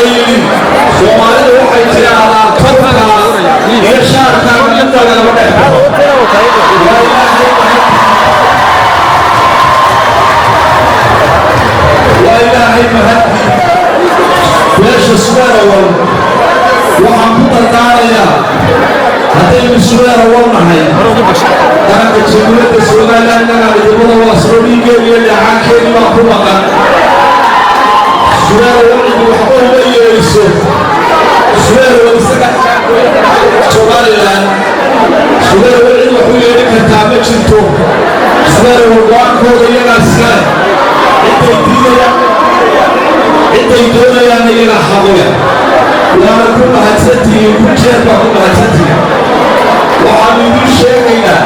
يلي سومالي وحي تيالا كفكا يشاركا من يدغل ودحا وإلهي مهدي بيش سوير waxaan ku dardaarayaa haddaynu suweer warnahay daranka jamhuuriyadda somalilan innagaa midnimada waa soo dhiigeedi iyo leexaankeedii baa ku maqan suweer warnigu waxba uma yeeliso suweer war isaga somalilan suweer war cid wax u yeeli kartaa ma jirto suweer war go-aankooda iyagaa iskale ciday doonayaan iyagaa xabuya waana ku mahadsantihiin gurjeed baa ku mahadsantihiin waxaanu idiin sheegaynaa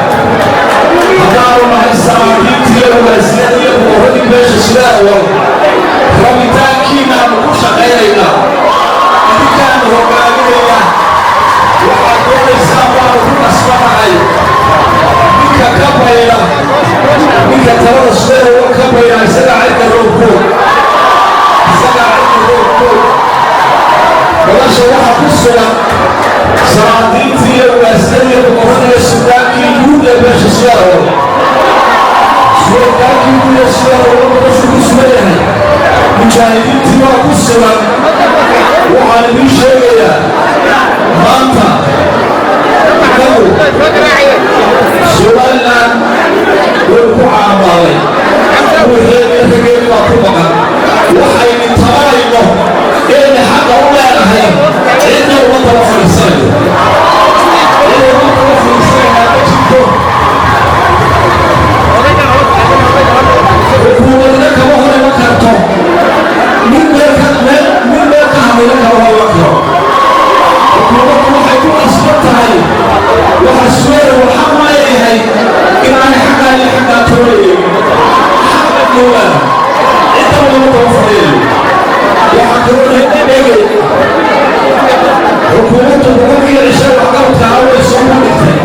haddaanu nahay saraakiintiiyo walaasiyada iyo boqorradii meesha sidaawal rabitaankiinaanu ku shaqaynaynaa idinkaanu hogaaminaynaa waxaad doonaysaan baanu ku qasbanahay ninka ka bayda ninka talada sidaawal ka bayda isagaa cidda roogkood nolosha waxa ku sugan salaadiintii iyo walaasiyadii boqorradii sudaankii guud ee meesha sidaawal sudaankii guud ee sidaawal noloshu ku sugan yahay mujaahidiintii waa ku sugan waxaan idiin sheegayaa maanta inagu somalilan way ku caamaaday ruuxeedii rageedi baa ku maqan waxaynu tabanayno inayna xaqa u leedahay cidna uma taba fadhiisanayo cidna uma taba fadhiisanaynaa ma jirto xukuumadna kama hor iman karto mid meel ka hadlayna kama hor iman karo xukuumaddu waxay ku qasban tahay waxa suweer war xaq ma leeyahay inaanay xaqaa iyo xaqaa toolaynin xaqa dhowaan cidna uma taba fadhiyayo waxaan kaloo dhegay xukuumaddu boqolkiiba cishay waxqabadkaa way soo bandhigtay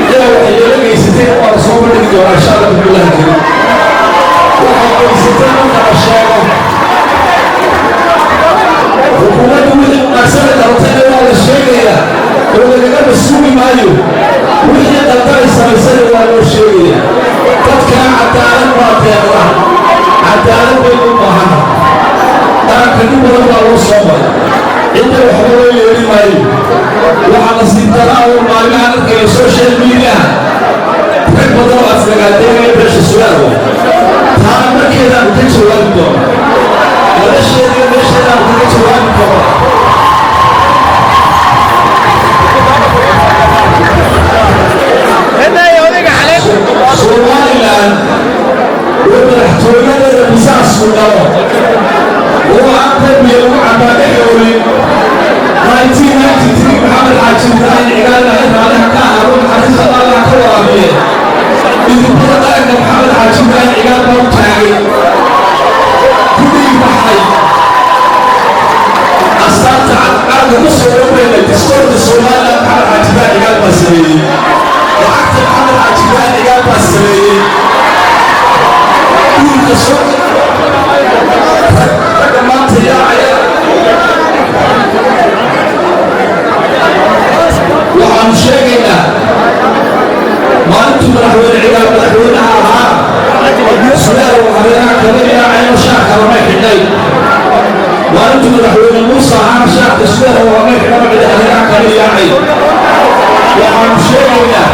iyaga waxay yeelagaysatay waa la soo bandhigi doonaa insha allah billahi karim waxay geysatay marka la sheego xukuumaddu wixii munaasaba qabatayna waa la sheegayaa oo lagaga masuuli maayo wixii qaldanay samaysana waa loo sheegayaa dadkana cadaalad baa deeqda cadaalad baynu u baahana daranka nin badan baa loo soo maray cidda waxba loo yeeli maayo waxaa la siintanaa oo maalimaha arkaya social mediaha rag badan oo asdagaaldeynaya beesha sugaarwa taana markeedaanu ka jawaabi doona nolosheediyo meesheedaanu kaga jawaabi doona somalilan oo madaxtooyadeeda misaasku dhalo oo aan darbiya ugu cabaadhayoolin 1993 maxamed xaaji ibraahim cigaal lahayd raaliha ka ahaado naxariista allah ka waraabiye midibada qaranka maxamed xaaji ibraahim cigaal baa u taagay gudhigi baxay astaanta cadcaadka ku soo dhoweyna diskoorka somalilan maxamed xaaji ibraahim cigaal baa sameeyey lacagta maxamed xaaji ibraahim cigaal baa sameeyey guurka soo ragga maanta yaacaya waxaanu sheegaynaa maalintuu madaxweyne cigaal madaxweynaha ahaa suleer oo hareeraha kala yaacayno shaarka lamay xidhnay maalintuu madaxweyne muuse ahaana shaarka suleer oo lamay xidhana cida hareeraha kala yaacay waxaanu sheegaynaa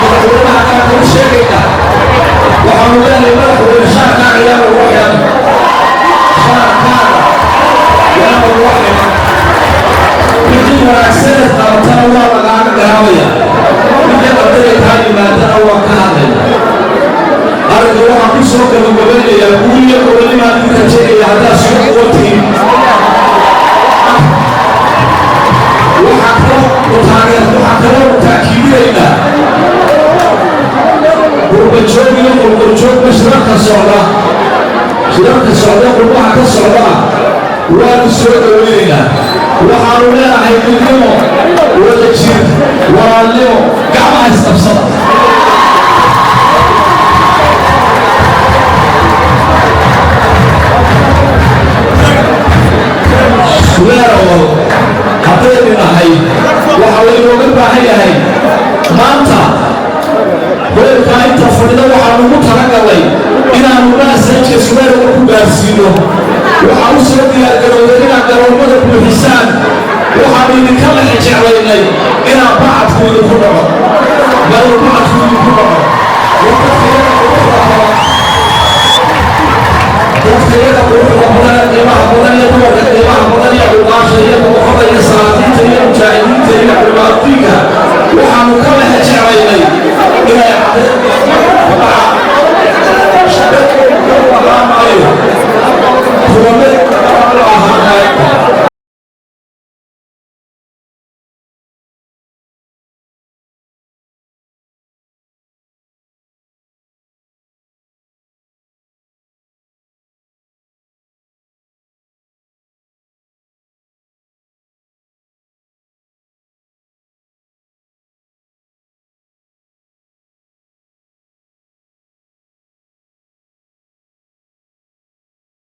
madaxweynaha kaakanu sheegaynaa waxaanu leenahay madaxweyne shaarkaa ciyaar ugu xidhan shaarkaada yaana ugu xidhan wixii wanaagsaneed qabatana waa lagaaga garaabaya wixii qadaray kaa yimaadana waa ka hadlaya arrinka waxaan ku soo gabagabaynayaa guuriyo gobolimaan idinka jeegaya haddaad soo quwatiin waxaa kaloo taakiidinaynaa qurbajoog iyo qurbajoogba shirarka socda qurbaha ka socdaa waanu soo dhoweynaynaa waxaanu leenahay midnimo wada jir walaalnimo gacmaha isqabsada